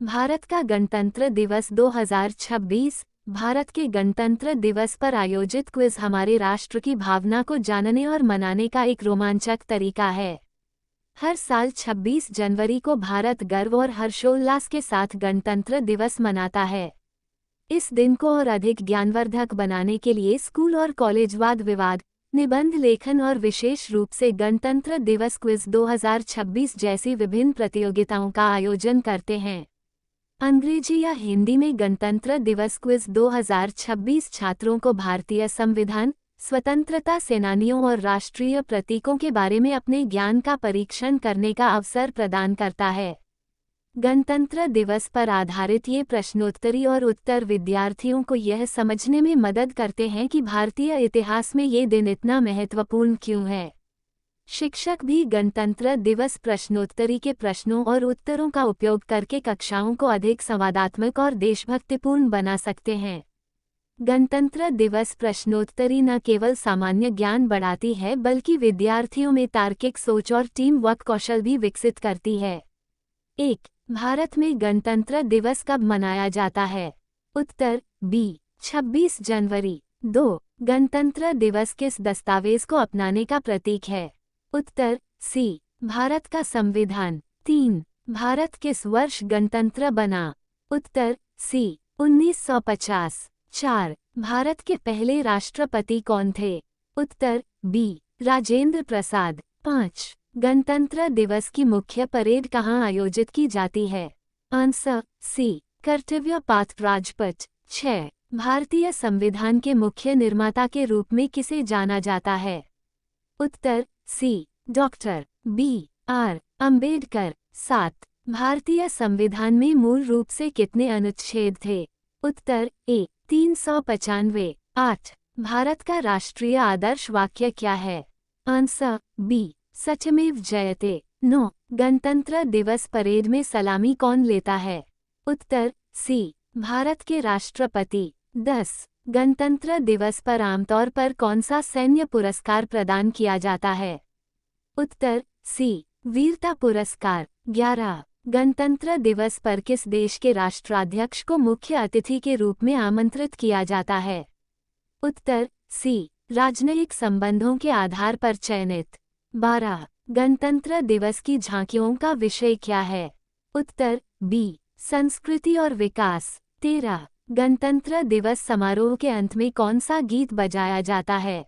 भारत का गणतंत्र दिवस 2026। भारत के गणतंत्र दिवस पर आयोजित क्विज हमारे राष्ट्र की भावना को जानने और मनाने का एक रोमांचक तरीका है। हर साल 26 जनवरी को भारत गर्व और हर्षोल्लास के साथ गणतंत्र दिवस मनाता है। इस दिन को और अधिक ज्ञानवर्धक बनाने के लिए स्कूल और कॉलेज वाद विवाद, निबंध लेखन और विशेष रूप से गणतंत्र दिवस क्विज 2026 जैसी विभिन्न प्रतियोगिताओं का आयोजन करते हैं। अंग्रेजी या हिंदी में गणतंत्र दिवस क्विज 2026 छात्रों को भारतीय संविधान, स्वतंत्रता सेनानियों और राष्ट्रीय प्रतीकों के बारे में अपने ज्ञान का परीक्षण करने का अवसर प्रदान करता है। गणतंत्र दिवस पर आधारित ये प्रश्नोत्तरी और उत्तर विद्यार्थियों को यह समझने में मदद करते हैं कि भारतीय इतिहास में ये दिन इतना महत्वपूर्ण क्यों है। शिक्षक भी गणतंत्र दिवस प्रश्नोत्तरी के प्रश्नों और उत्तरों का उपयोग करके कक्षाओं को अधिक संवादात्मक और देशभक्तिपूर्ण बना सकते हैं। गणतंत्र दिवस प्रश्नोत्तरी न केवल सामान्य ज्ञान बढ़ाती है बल्कि विद्यार्थियों में तार्किक सोच और टीम वर्क कौशल भी विकसित करती है। 1. भारत में गणतंत्र दिवस कब मनाया जाता है? उत्तर बी 26 जनवरी। 2. गणतंत्र दिवस किस दस्तावेज को अपनाने का प्रतीक है? उत्तर सी भारत का संविधान। 3. भारत किस वर्ष गणतंत्र बना? उत्तर सी 1950। 4. भारत के पहले राष्ट्रपति कौन थे? उत्तर बी राजेंद्र प्रसाद। 5. गणतंत्र दिवस की मुख्य परेड कहाँ आयोजित की जाती है? आंसर सी कर्तव्य पाथ राजपथ। 6. भारतीय संविधान के मुख्य निर्माता के रूप में किसे जाना जाता है? उत्तर सी डॉक्टर बी आर अंबेडकर। 7. भारतीय संविधान में मूल रूप से कितने अनुच्छेद थे? उत्तर ए 395। 8. भारत का राष्ट्रीय आदर्श वाक्य क्या है? आंसर बी सत्यमेव जयते। 9. गणतंत्र दिवस परेड में सलामी कौन लेता है? उत्तर सी भारत के राष्ट्रपति। 10. गणतंत्र दिवस पर आमतौर पर कौन सा सैन्य पुरस्कार प्रदान किया जाता है? उत्तर सी वीरता पुरस्कार। 11. गणतंत्र दिवस पर किस देश के राष्ट्राध्यक्ष को मुख्य अतिथि के रूप में आमंत्रित किया जाता है? उत्तर सी राजनयिक संबंधों के आधार पर चयनित। 12. गणतंत्र दिवस की झांकियों का विषय क्या है? उत्तर बी संस्कृति और विकास। 13. गणतंत्र दिवस समारोह के अंत में कौन सा गीत बजाया जाता है?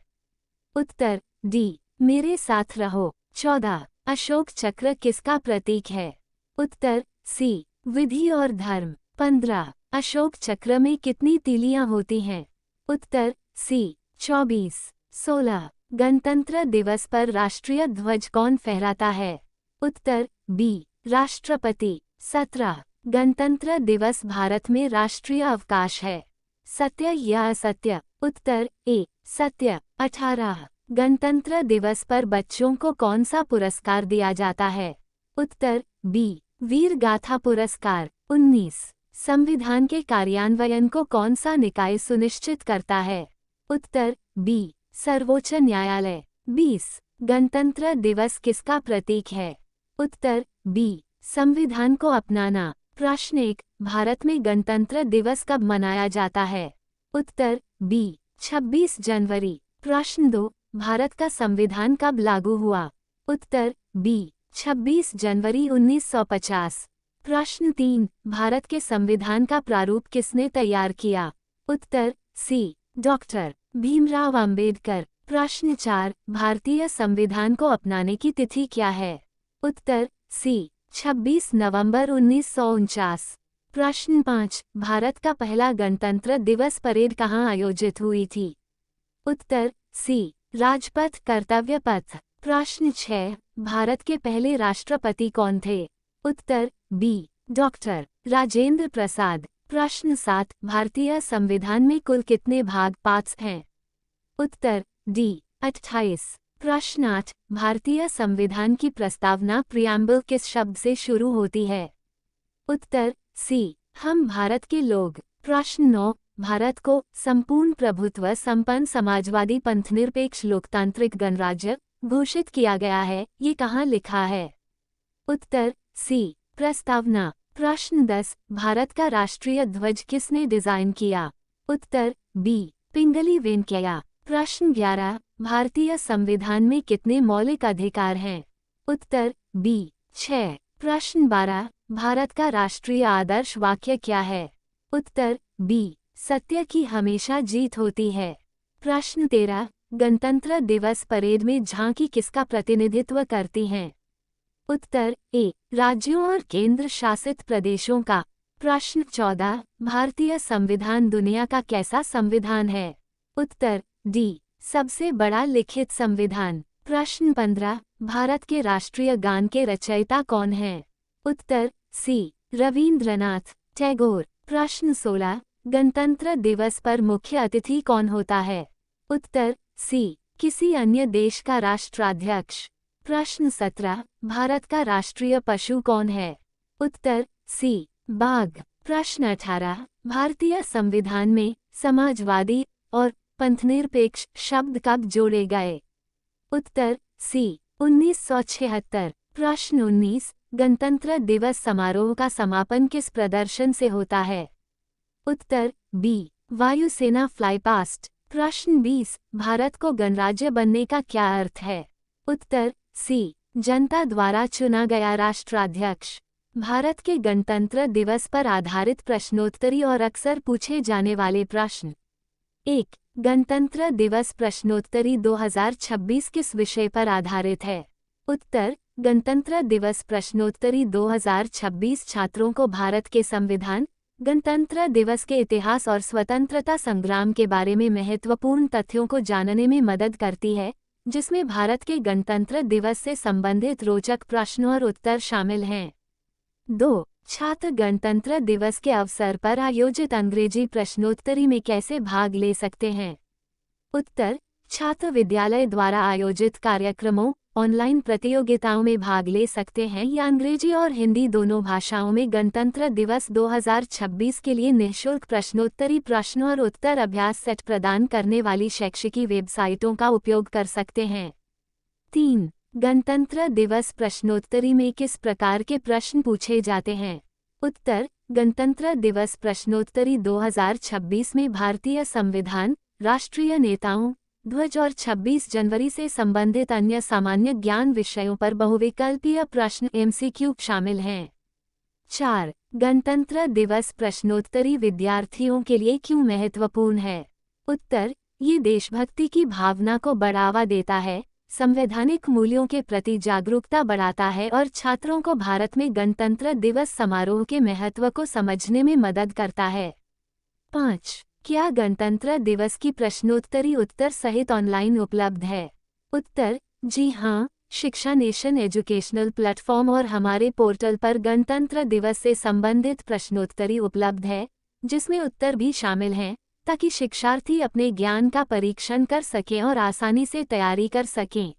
उत्तर डी मेरे साथ रहो। 14. अशोक चक्र किसका प्रतीक है? उत्तर सी विधि और धर्म। 15. अशोक चक्र में कितनी तीलियां होती हैं? उत्तर सी 24। 16. गणतंत्र दिवस पर राष्ट्रीय ध्वज कौन फहराता है? उत्तर बी राष्ट्रपति। 17. गणतंत्र दिवस भारत में राष्ट्रीय अवकाश है। सत्य या असत्य? उत्तर ए सत्य। 18. गणतंत्र दिवस पर बच्चों को कौन सा पुरस्कार दिया जाता है? उत्तर बी वीर गाथा पुरस्कार। 19. संविधान के कार्यान्वयन को कौन सा निकाय सुनिश्चित करता है? उत्तर बी सर्वोच्च न्यायालय। 20. गणतंत्र दिवस किसका प्रतीक है? उत्तर बी संविधान को अपनाना। प्रश्न 1. भारत में गणतंत्र दिवस कब मनाया जाता है? उत्तर बी 26 जनवरी। प्रश्न 2. भारत का संविधान कब लागू हुआ? उत्तर बी 26 जनवरी 1950। प्रश्न 3. भारत के संविधान का प्रारूप किसने तैयार किया? उत्तर सी डॉक्टर भीमराव अंबेडकर। प्रश्न 4. भारतीय संविधान को अपनाने की तिथि क्या है? उत्तर सी 26 नवंबर 1949। प्रश्न 5. भारत का पहला गणतंत्र दिवस परेड कहाँ आयोजित हुई थी? उत्तर सी राजपथ कर्तव्य पथ। प्रश्न 6. भारत के पहले राष्ट्रपति कौन थे? उत्तर बी डॉक्टर राजेंद्र प्रसाद। प्रश्न 7. भारतीय संविधान में कुल कितने भाग पार्ट्स हैं? उत्तर डी 28। प्रश्न 8. भारतीय संविधान की प्रस्तावना प्रियम्बल किस शब्द से शुरू होती है? उत्तर सी हम भारत के लोग। प्रश्न 9. भारत को संपूर्ण प्रभुत्व संपन्न समाजवादी पंथनिरपेक्ष लोकतांत्रिक गणराज्य घोषित किया गया है, ये कहाँ लिखा है? उत्तर सी प्रस्तावना। प्रश्न 10, भारत का राष्ट्रीय ध्वज किसने डिजाइन किया? उत्तर बी, पिंगली वेंकैया। प्रश्न 11, भारतीय संविधान में कितने मौलिक अधिकार हैं? उत्तर बी, 6। प्रश्न 12, भारत का राष्ट्रीय आदर्श वाक्य क्या है? उत्तर बी, सत्य की हमेशा जीत होती है। प्रश्न 13, गणतंत्र दिवस परेड में झांकी किसका प्रतिनिधित्व करती हैं? उत्तर ए, राज्यों और केंद्र शासित प्रदेशों का। प्रश्न 14, भारतीय संविधान दुनिया का कैसा संविधान है? उत्तर डी, सबसे बड़ा लिखित संविधान। प्रश्न 15, भारत के राष्ट्रीय गान के रचयिता कौन हैं? उत्तर सी, रविंद्रनाथ टैगोर। प्रश्न 16, गणतंत्र दिवस पर मुख्य अतिथि कौन होता है? उत्तर सी, किसी अन्य देश का राष्ट्राध्यक्ष। प्रश्न 17, भारत का राष्ट्रीय पशु कौन है? उत्तर सी, बाघ। प्रश्न 18, भारतीय संविधान में समाजवादी और पंथनिरपेक्ष शब्द कब जोड़े गए? उत्तर सी, 1976। प्रश्न 19, गणतंत्र दिवस समारोह का समापन किस प्रदर्शन से होता है? उत्तर बी, वायुसेना फ्लाईपास्ट। प्रश्न 20, भारत को गणराज्य बनने का क्या अर्थ है? उत्तर सी, जनता द्वारा चुना गया राष्ट्राध्यक्ष। भारत के गणतंत्र दिवस पर आधारित प्रश्नोत्तरी और अक्सर पूछे जाने वाले प्रश्न। 1, गणतंत्र दिवस प्रश्नोत्तरी 2026 किस विषय पर आधारित है? उत्तर, गणतंत्र दिवस प्रश्नोत्तरी 2026 छात्रों को भारत के संविधान, गणतंत्र दिवस के इतिहास और स्वतंत्रता संग्राम के बारे में महत्वपूर्ण तथ्यों को जानने में मदद करती है, जिसमें भारत के गणतंत्र दिवस से संबंधित रोचक प्रश्न और उत्तर शामिल हैं। 2, छात्र गणतंत्र दिवस के अवसर पर आयोजित अंग्रेजी प्रश्नोत्तरी में कैसे भाग ले सकते हैं? उत्तर, छात्र विद्यालय द्वारा आयोजित कार्यक्रमों, ऑनलाइन प्रतियोगिताओं में भाग ले सकते हैं या अंग्रेजी और हिंदी दोनों भाषाओं में गणतंत्र दिवस 2026 के लिए निःशुल्क प्रश्नोत्तरी प्रश्न और उत्तर अभ्यास सेट प्रदान करने वाली शैक्षिकी वेबसाइटों का उपयोग कर सकते हैं। 3, गणतंत्र दिवस प्रश्नोत्तरी में किस प्रकार के प्रश्न पूछे जाते हैं? उत्तर, गणतंत्र दिवस प्रश्नोत्तरी 2026 में भारतीय संविधान, राष्ट्रीय नेताओं, ध्वज और 26 जनवरी से संबंधित अन्य सामान्य ज्ञान विषयों पर बहुविकल्पीय प्रश्न MCQ शामिल हैं। 4, गणतंत्र दिवस प्रश्नोत्तरी विद्यार्थियों के लिए क्यों महत्वपूर्ण है? उत्तर, ये देशभक्ति की भावना को बढ़ावा देता है, संवैधानिक मूल्यों के प्रति जागरूकता बढ़ाता है और छात्रों को भारत में गणतंत्र दिवस समारोह के महत्व को समझने में मदद करता है। 5, क्या गणतंत्र दिवस की प्रश्नोत्तरी उत्तर सहित ऑनलाइन उपलब्ध है? उत्तर, जी हाँ, शिक्षा नेशन एजुकेशनल प्लेटफॉर्म और हमारे पोर्टल पर गणतंत्र दिवस से संबंधित प्रश्नोत्तरी उपलब्ध है, जिसमें उत्तर भी शामिल हैं, ताकि शिक्षार्थी अपने ज्ञान का परीक्षण कर सकें और आसानी से तैयारी कर सकें।